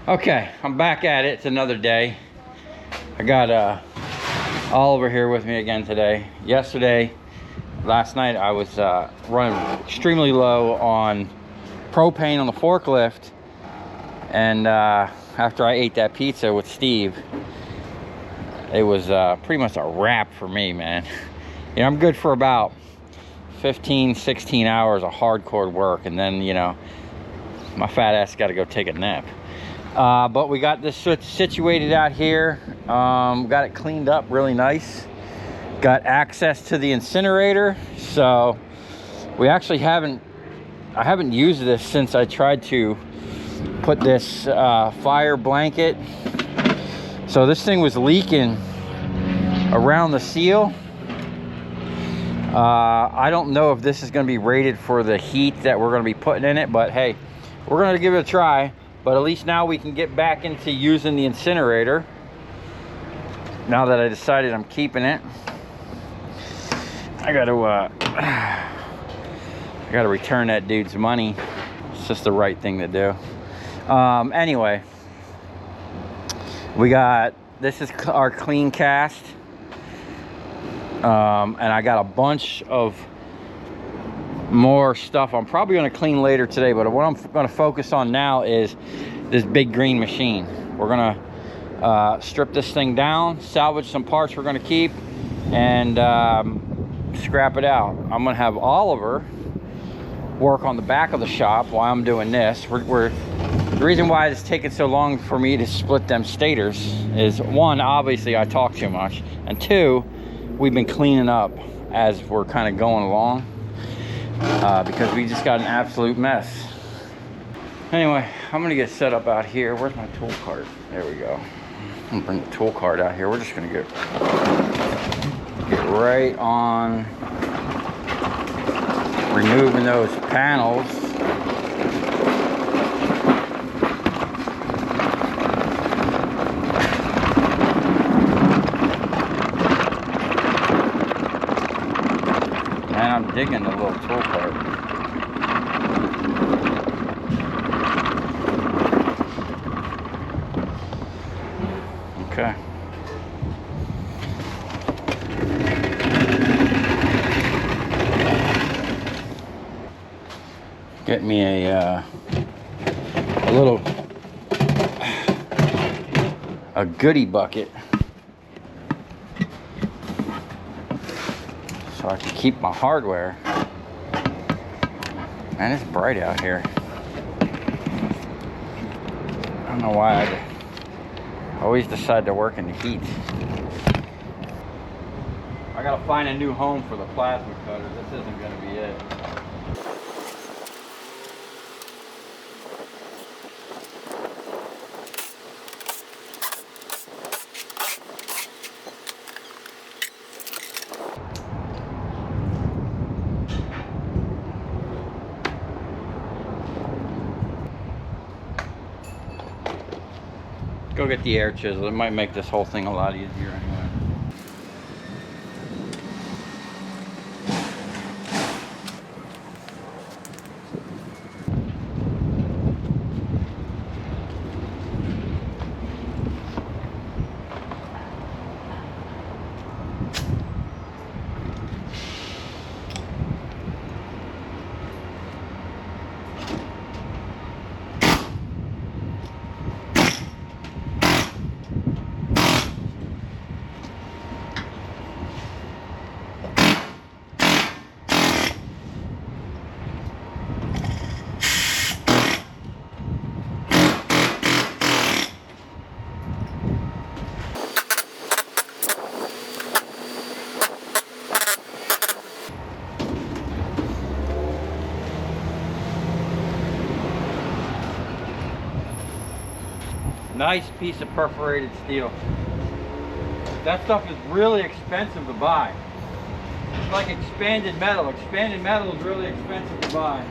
Okay, I'm back at it. It's another day. I got Oliver here with me again today. Last night I was running extremely low on propane on the forklift, and after I ate that pizza with Steve, it was pretty much a wrap for me, man. You know, I'm good for about 15-16 hours of hardcore work, and then, you know, my fat ass got to go take a nap. But we got this situated out here. Got it cleaned up really nice. Got access to the incinerator, so we actually I haven't used this since I tried to put this fire blanket. So this thing was leaking around the seal. I don't know if this is going to be rated for the heat that we're going to be putting in it, but hey, we're going to give it a try. But at least now we can get back into using the incinerator, now that I decided I'm keeping it. I gotta return that dude's money. It's just the right thing to do. Anyway, this is our clean cast. And I got a bunch of more stuff I'm probably going to clean later today, but what I'm going to focus on now is this big green machine. We're going to strip this thing down, salvage some parts we're going to keep, and scrap it out. I'm going to have Oliver work on the back of the shop while I'm doing this. The reason why it's taken so long for me to split them stators is, one, obviously I talk too much, and two, we've been cleaning up as we're kind of going along. Because we just got an absolute mess. Anyway, I'm gonna get set up out here. Where's my tool cart? There we go. I'm gonna bring the tool cart out here. We're just gonna get right on removing those panels. And I'm digging the little tool cart. Okay. Get me a goodie bucket, so I can keep my hardware. Man, it's bright out here. I don't know why I always decide to work in the heat. I gotta find a new home for the plasma cutter. This isn't gonna be it. Go get the air chisel. It might make this whole thing a lot easier anyway. Nice piece of perforated steel. That stuff is really expensive to buy. It's like expanded metal. Expanded metal is really expensive to buy.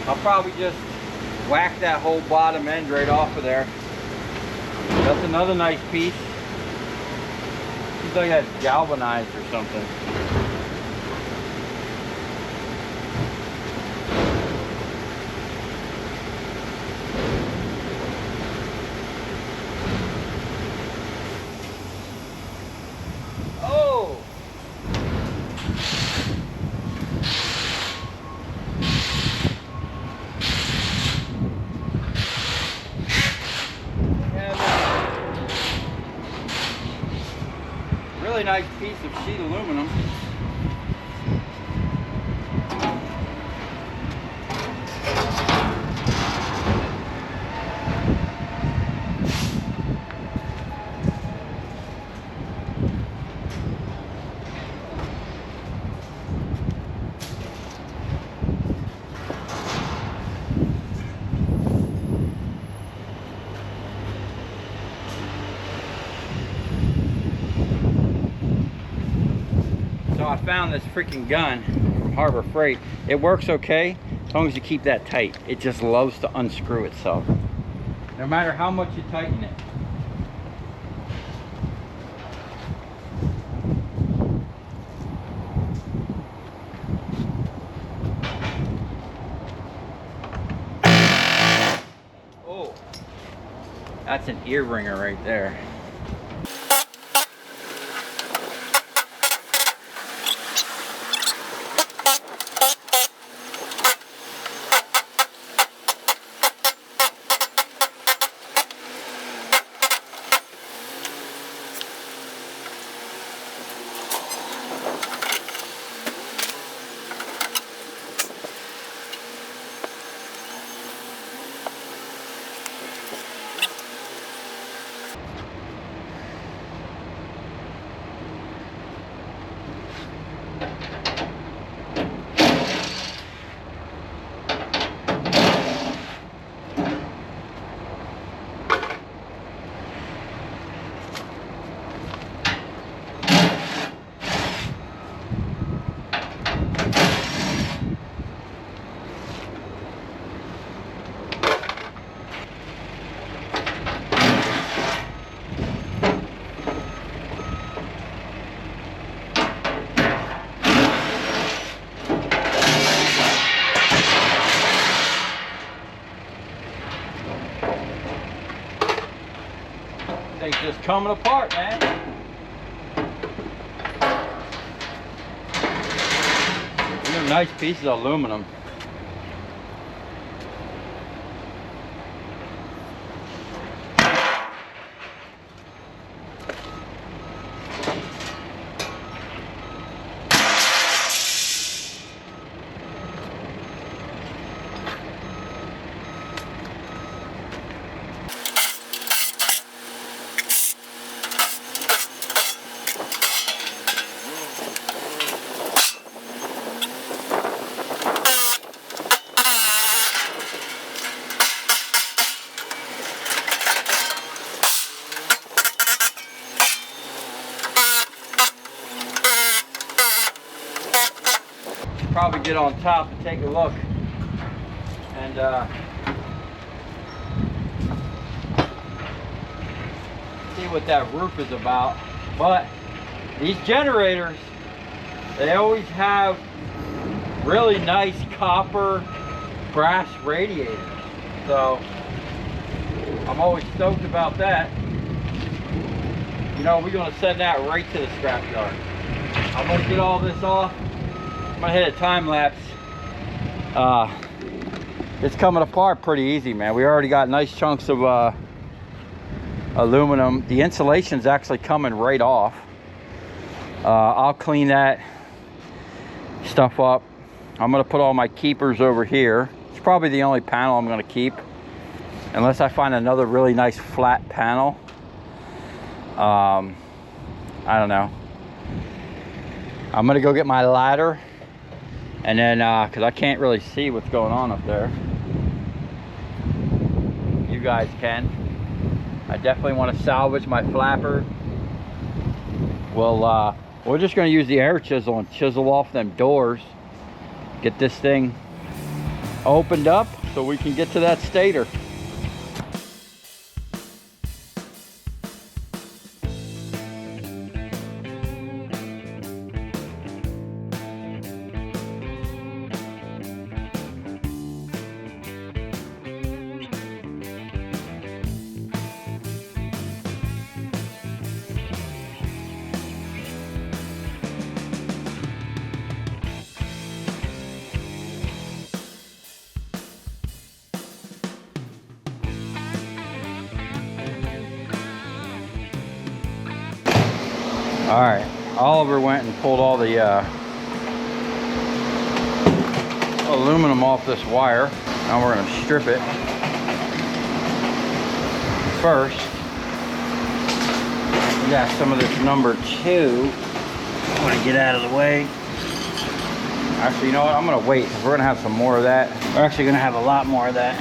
I'll probably just whack that whole bottom end right off of there. That's another nice piece. Seems like that's galvanized or something. Oh! Really nice piece of sheet aluminum. I found this freaking gun from Harbor Freight. It works okay as long as you keep that tight. It just loves to unscrew itself, no matter how much you tighten it. Oh, that's an ear ringer right there. Thing's just coming apart, man. These are nice pieces of aluminum. Probably get on top and take a look and see what that roof is about. But these generators, they always have really nice copper brass radiators, so I'm always stoked about that. You know, we're going to send that right to the scrap yard. I'm going to get all this off. I'm gonna hit a time lapse. It's coming apart pretty easy, man. We already got nice chunks of aluminum. The insulation's actually coming right off. I'll clean that stuff up. I'm gonna put all my keepers over here. It's probably the only panel I'm gonna keep, unless I find another really nice flat panel. I don't know. I'm gonna go get my ladder. And then, because I can't really see what's going on up there. You guys can. I definitely want to salvage my flapper. Well, we're just going to use the air chisel and chisel off them doors. Get this thing opened up so we can get to that stator. All right, Oliver went and pulled all the aluminum off this wire. Now we're gonna strip it. First, we got some of this number 2. I'm gonna get out of the way. Actually, you know what? I'm gonna wait because we're gonna have some more of that. We're actually gonna have a lot more of that.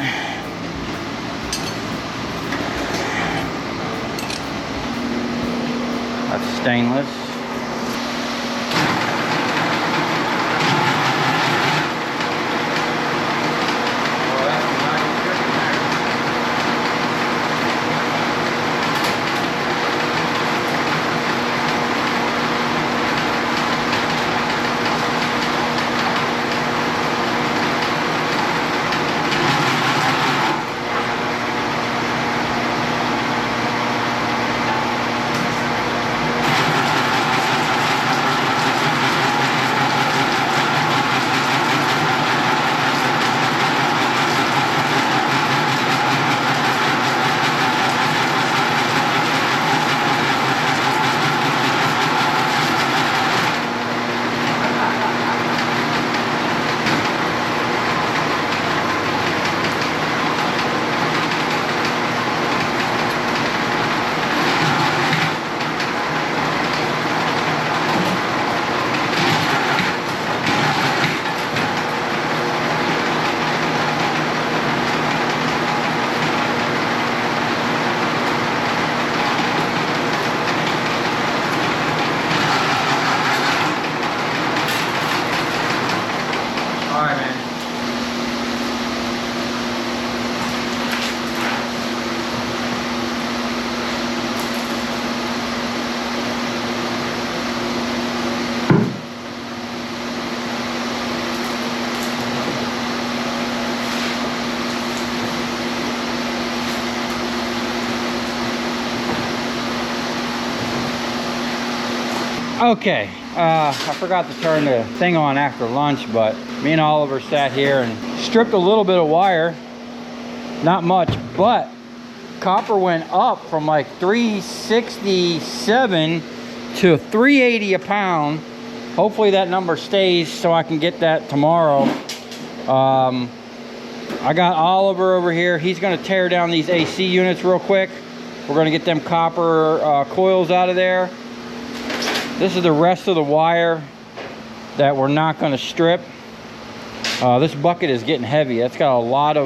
That's stainless. Okay, I forgot to turn the thing on after lunch, but me and Oliver sat here and stripped a little bit of wire. Not much, but copper went up from like $3.67 to $3.80 a pound. Hopefully that number stays so I can get that tomorrow. I got Oliver over here. He's gonna tear down these AC units real quick. We're gonna get them copper coils out of there. This is the rest of the wire that we're not gonna strip. This bucket is getting heavy. That's got a lot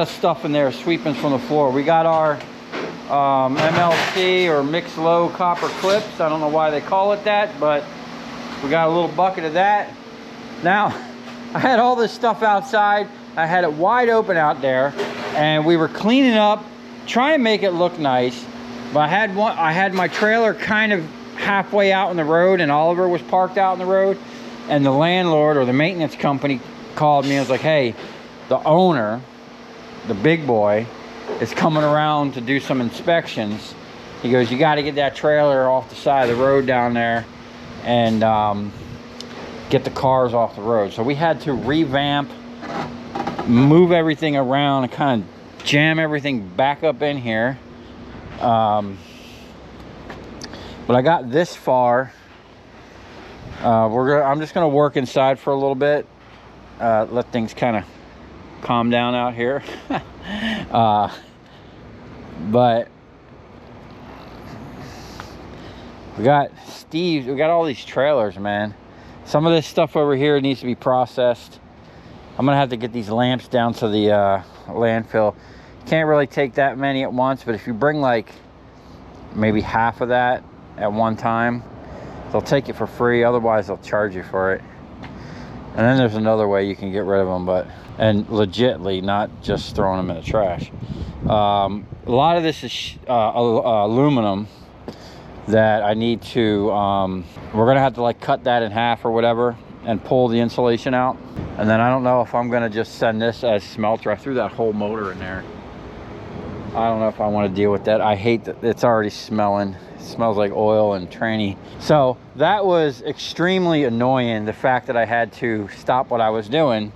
of stuff in there sweeping from the floor. We got our MLC or mixed low copper clips. I don't know why they call it that, but we got a little bucket of that. Now, I had all this stuff outside. I had it wide open out there, and we were cleaning up, trying to make it look nice. But I had my trailer kind of halfway out in the road, and Oliver was parked out in the road, and the landlord or the maintenance company called me and was like, hey, the owner, the big boy, is coming around to do some inspections. He goes, you got to get that trailer off the side of the road down there and get the cars off the road. So we had to revamp, move everything around, and kind of jam everything back up in here. But I got this far. I'm just gonna work inside for a little bit, let things kind of calm down out here. But we got all these trailers, man. Some of this stuff over here needs to be processed. I'm gonna have to get these lamps down to the landfill. Can't really take that many at once, but if you bring like maybe half of that at one time, they'll take it for free. Otherwise they'll charge you for it. And then there's another way you can get rid of them, and legitly, not just throwing them in the trash. A lot of this is aluminum that I need to, we're gonna have to like cut that in half or whatever and pull the insulation out. And then I don't know if I'm gonna just send this as smelter. I threw that whole motor in there. I don't know if I want to deal with that. I hate that it's already smelling. It smells like oil and tranny. So that was extremely annoying, the fact that I had to stop what I was doing.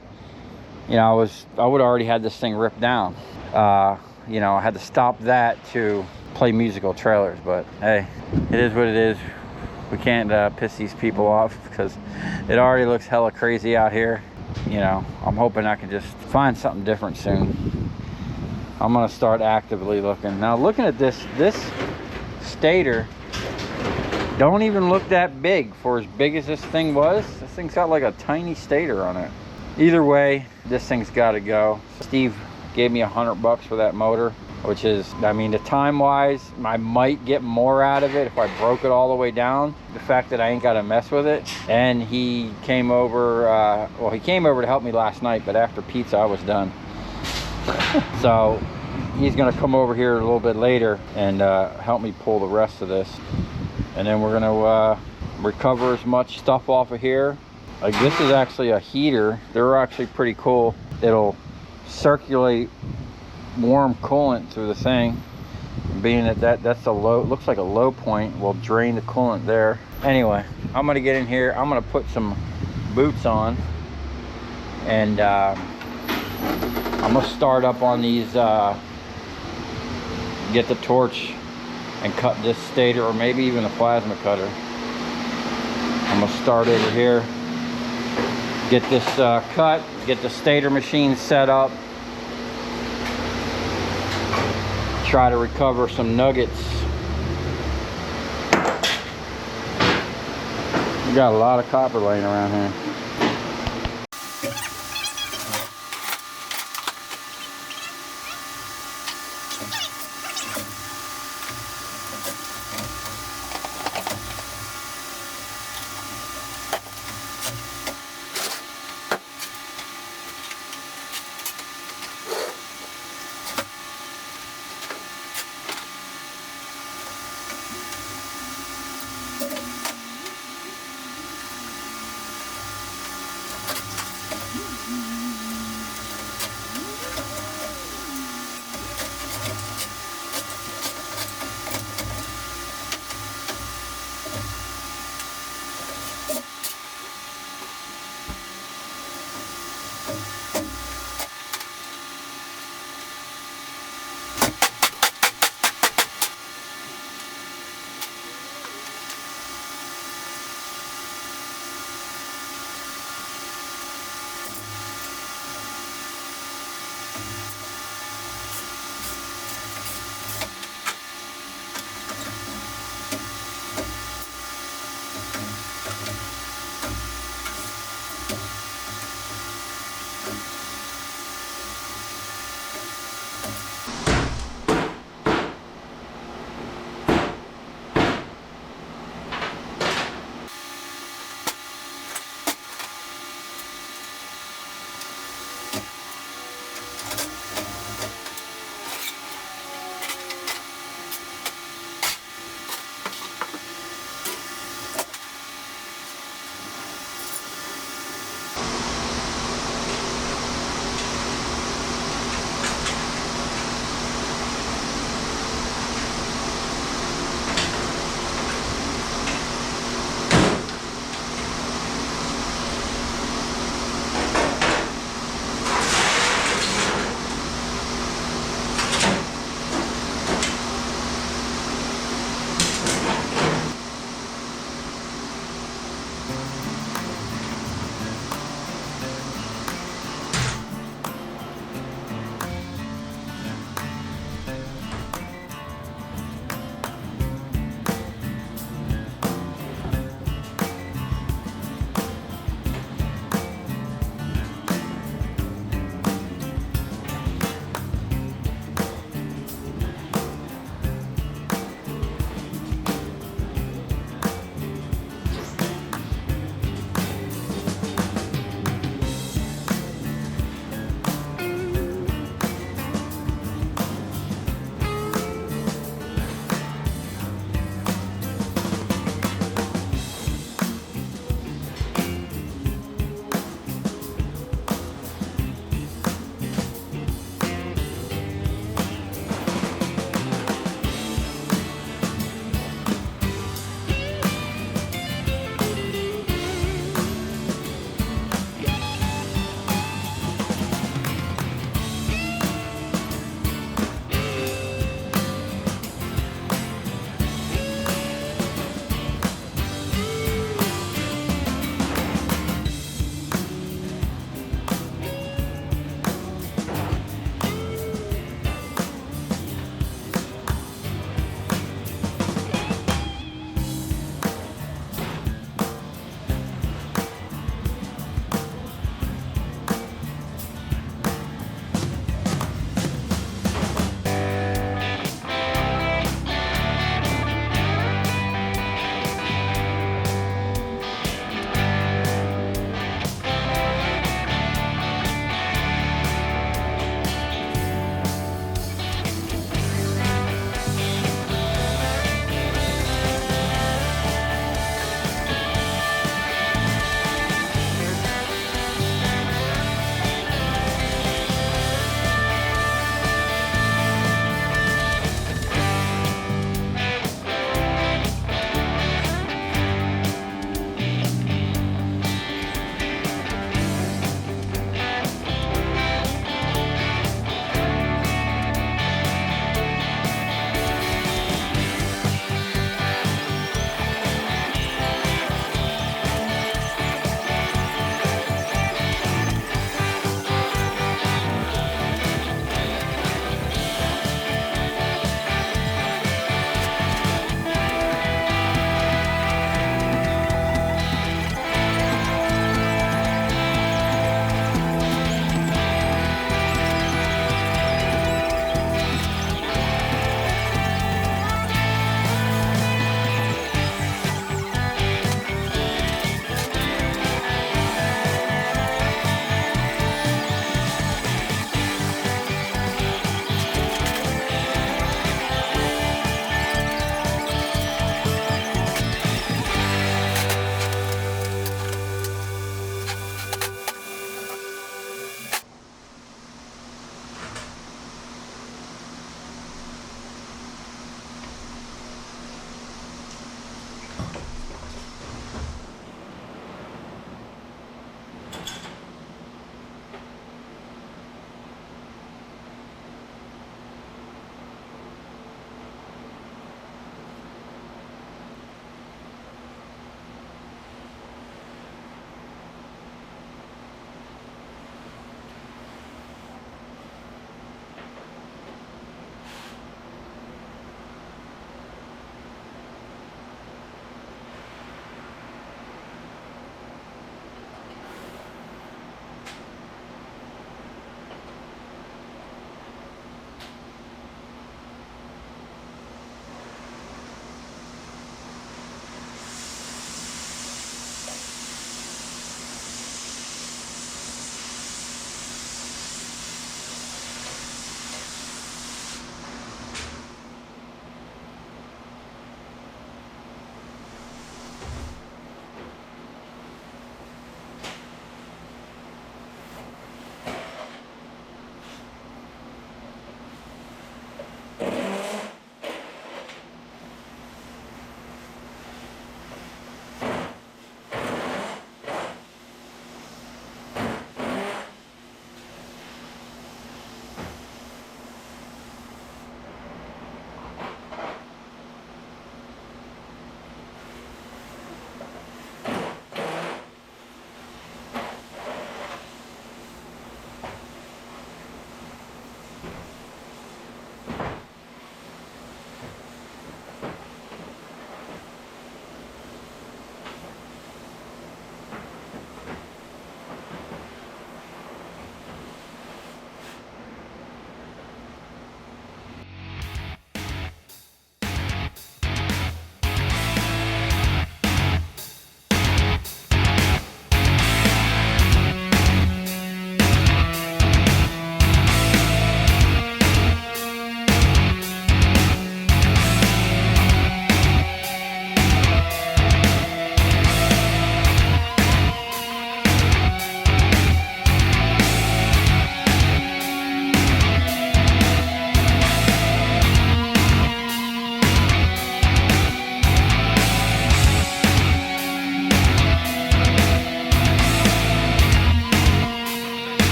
You know, I would already had this thing ripped down. You know, I had to stop that to play musical trailers, but hey, it is what it is. We can't piss these people off because it already looks hella crazy out here. You know, I'm hoping I can just find something different soon. I'm gonna start actively looking. Now looking at this stator, don't even look that big for as big as this thing was. This thing's got like a tiny stator on it. Either way, this thing's gotta go. Steve gave me $100 for that motor, which is, I mean, the time wise, I might get more out of it if I broke it all the way down. The fact that I ain't gotta mess with it. And he came over, well, he came over to help me last night, but after pizza, I was done. So he's gonna come over here a little bit later and help me pull the rest of this. And then we're gonna recover as much stuff off of here. Like, this is actually a heater. They're actually pretty cool. It'll circulate warm coolant through the thing. Being that's a low, looks like a low point, will drain the coolant there. Anyway, I'm gonna get in here. I'm gonna put some boots on, and I'm gonna start up on these, get the torch and cut this stator, or maybe even a plasma cutter. I'm gonna start over here, get this cut, get the stator machine set up, try to recover some nuggets. We got a lot of copper laying around here.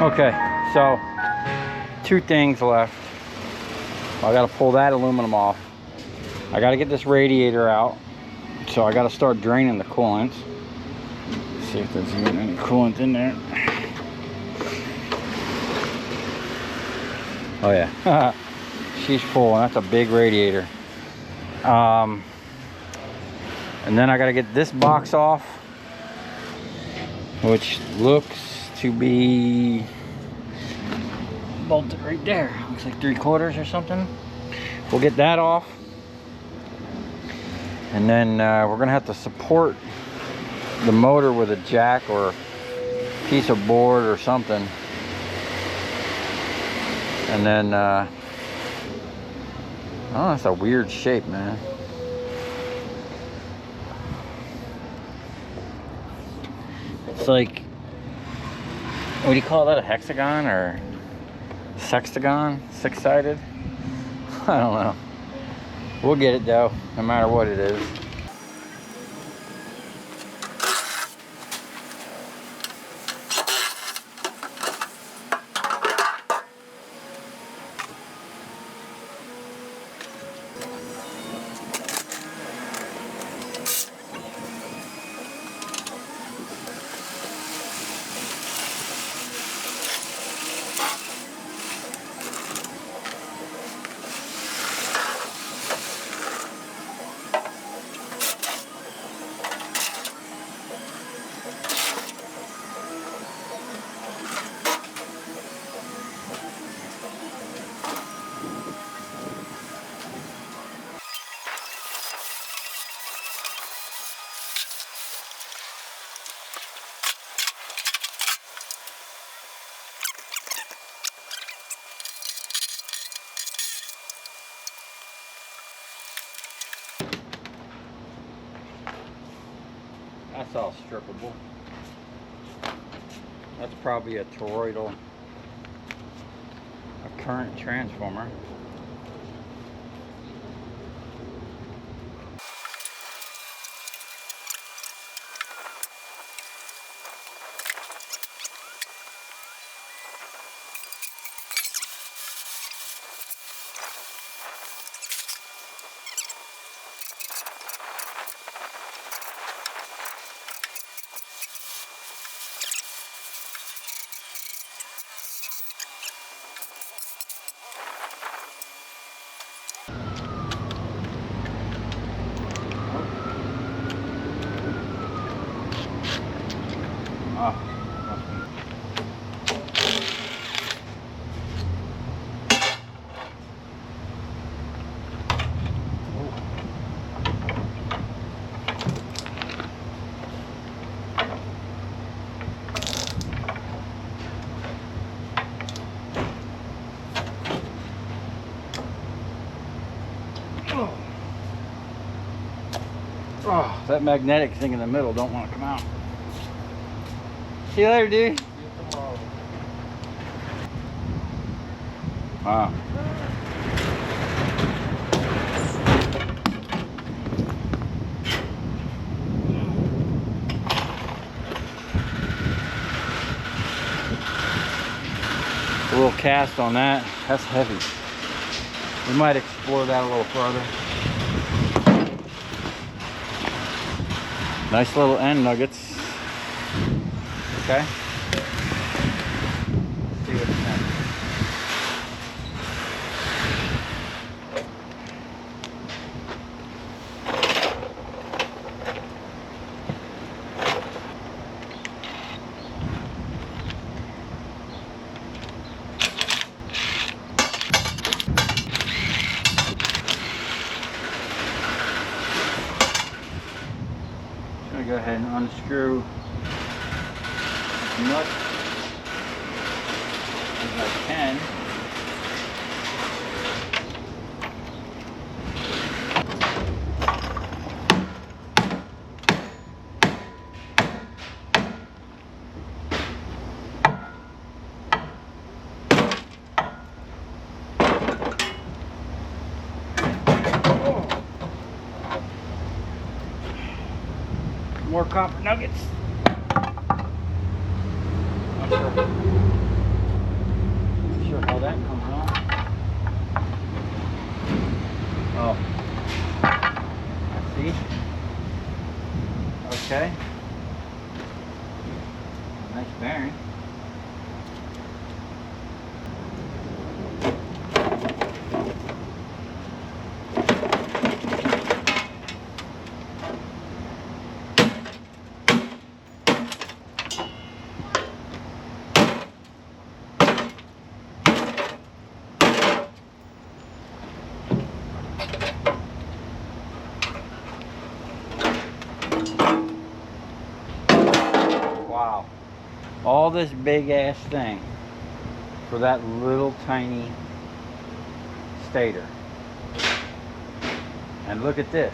Okay, so 2 things left. I gotta pull that aluminum off. I gotta get this radiator out. So I gotta start draining the coolant. See if there's even any coolant in there. Oh yeah, she's full, and that's a big radiator. And then I gotta get this box off, which looks to be bolted right there. Looks like 3/4 or something. We'll get that off, and then we're gonna have to support the motor with a jack or a piece of board or something. And then oh, that's a weird shape, man. It's like, what do you call that, a hexagon or sextagon? 6-sided? I don't know. We'll get it though, no matter what it is. That's all strippable. That's probably a toroidal, a current transformer. Oh, that magnetic thing in the middle don't want to come out. See you later, dude. Wow. A little cast on that. That's heavy. We might explore that a little further. Nice little end nuggets. Okay. Let's see what's next. Go ahead and unscrew the nut as I can. More copper nuggets. Not sure how that comes on. Oh, I see. Okay. Nice bearing. Wow. All this big ass thing for that little tiny stator. And look at this.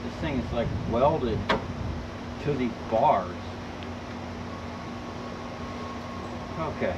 This thing is like welded to the bars. Okay.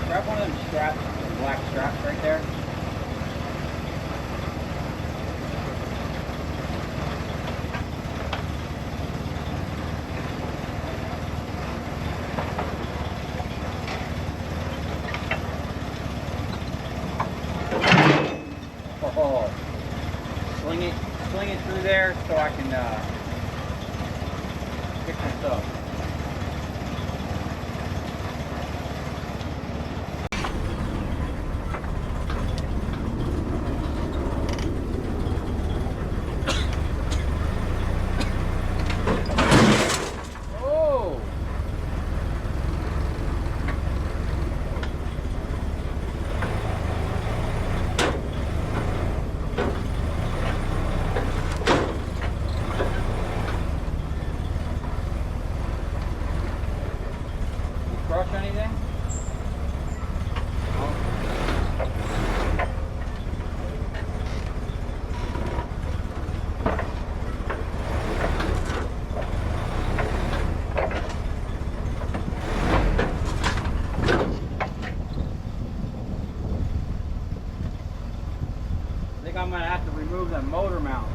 Grab one of them straps, the black straps right there. Oh, sling it through there so I can pick this up. Crush anything? No. I think I'm going to have to remove the motor mount.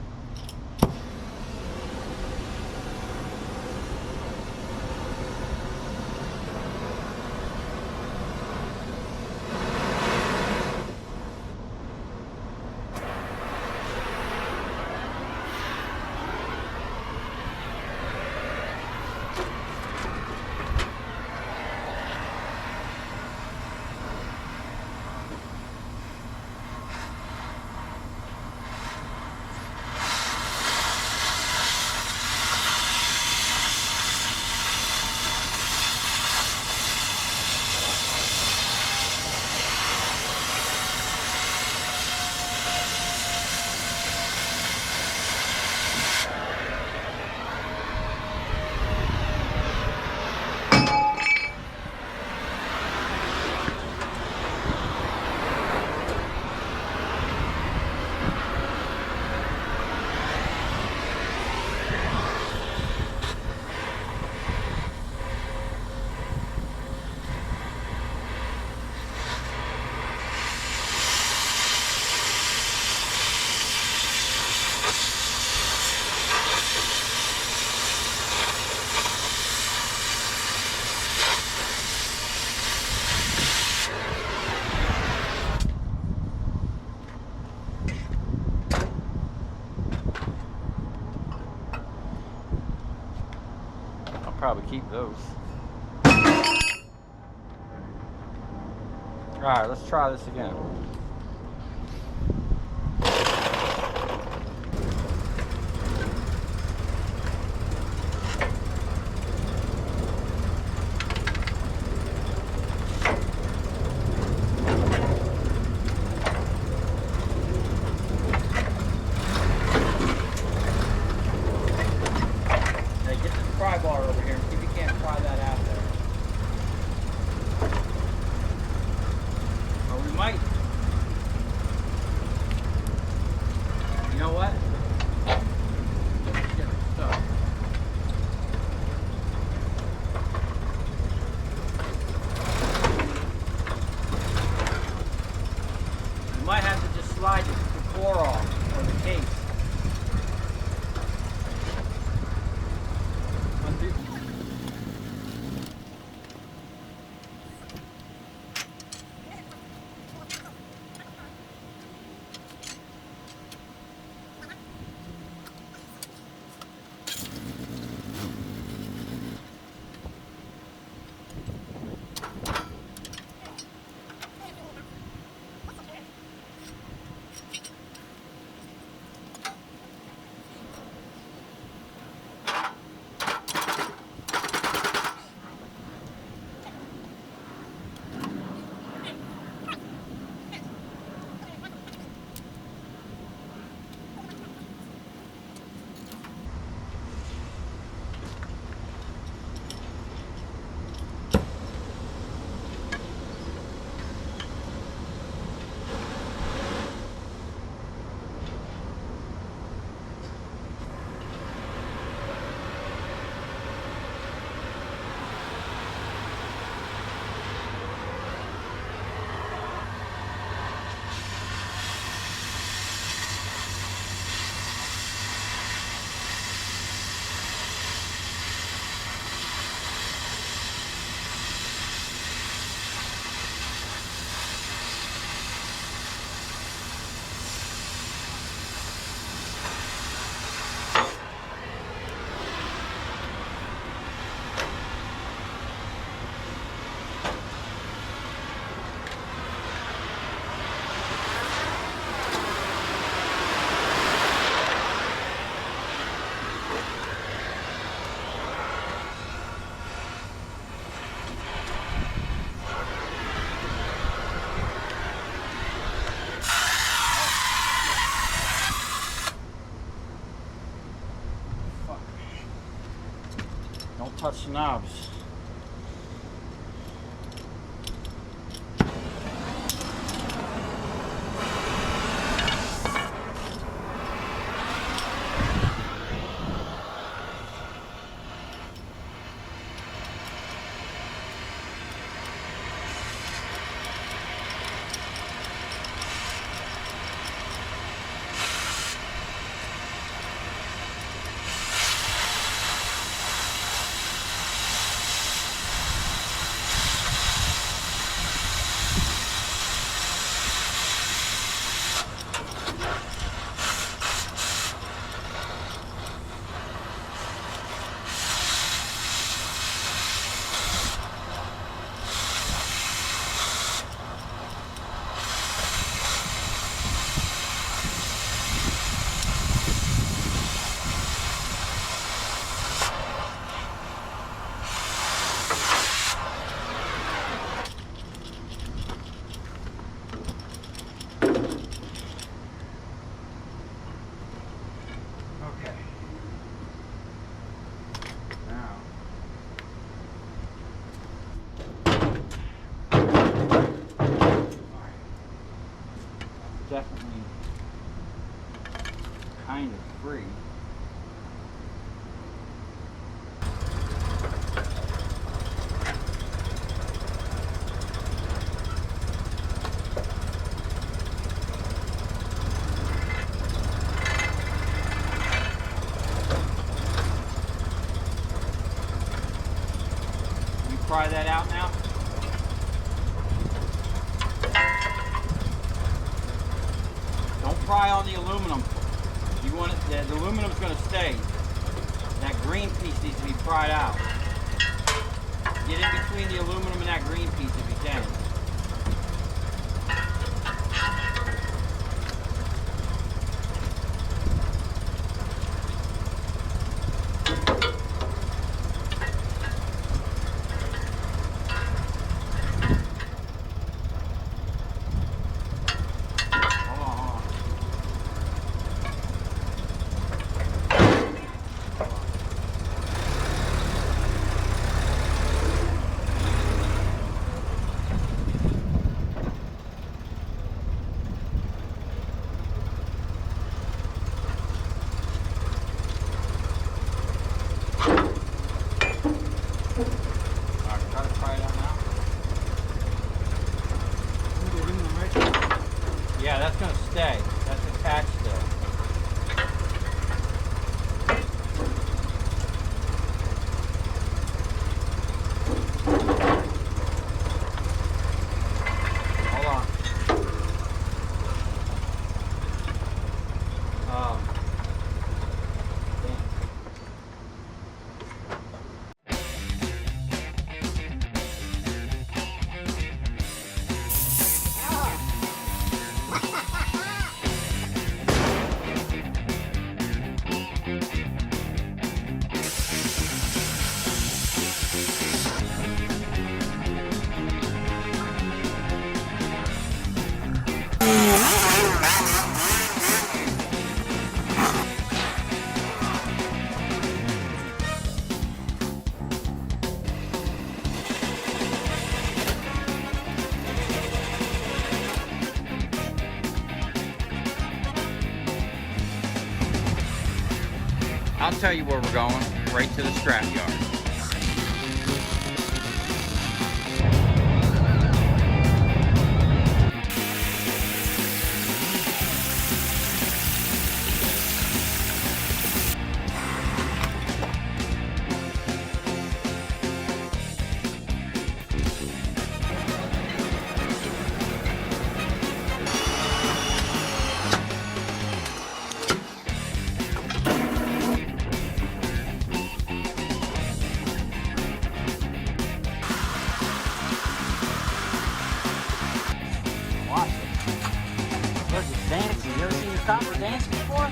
probably keep those. Alright, let's try this again. Pry bar over here and see if you can't pry that out there. Or we might. You know what? Get it stuck. You might have to just slide the core off or the case. Don't touch the knobs. Definitely kind of free. You pry that out now? Pry on the aluminum. You want it, the aluminum's going to stay. That green piece needs to be pried out. Get in between the aluminum and that green piece if you can. Yeah, that's going to stay. That's attached still. Hold on. I'll tell you where we're going, right to the scrap yard. Dancing. You ever seen your copper dance before?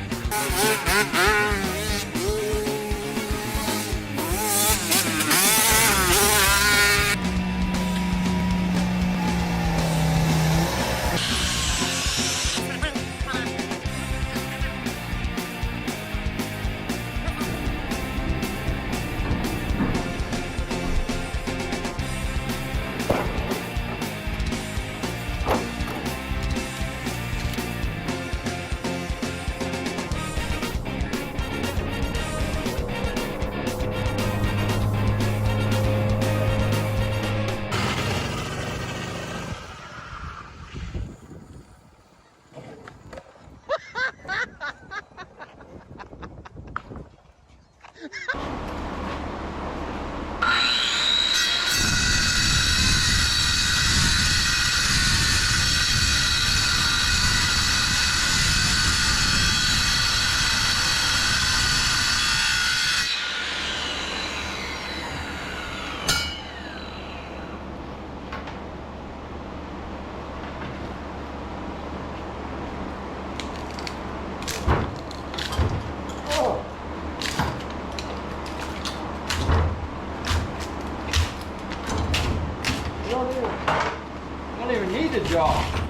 You don't even need the jaw.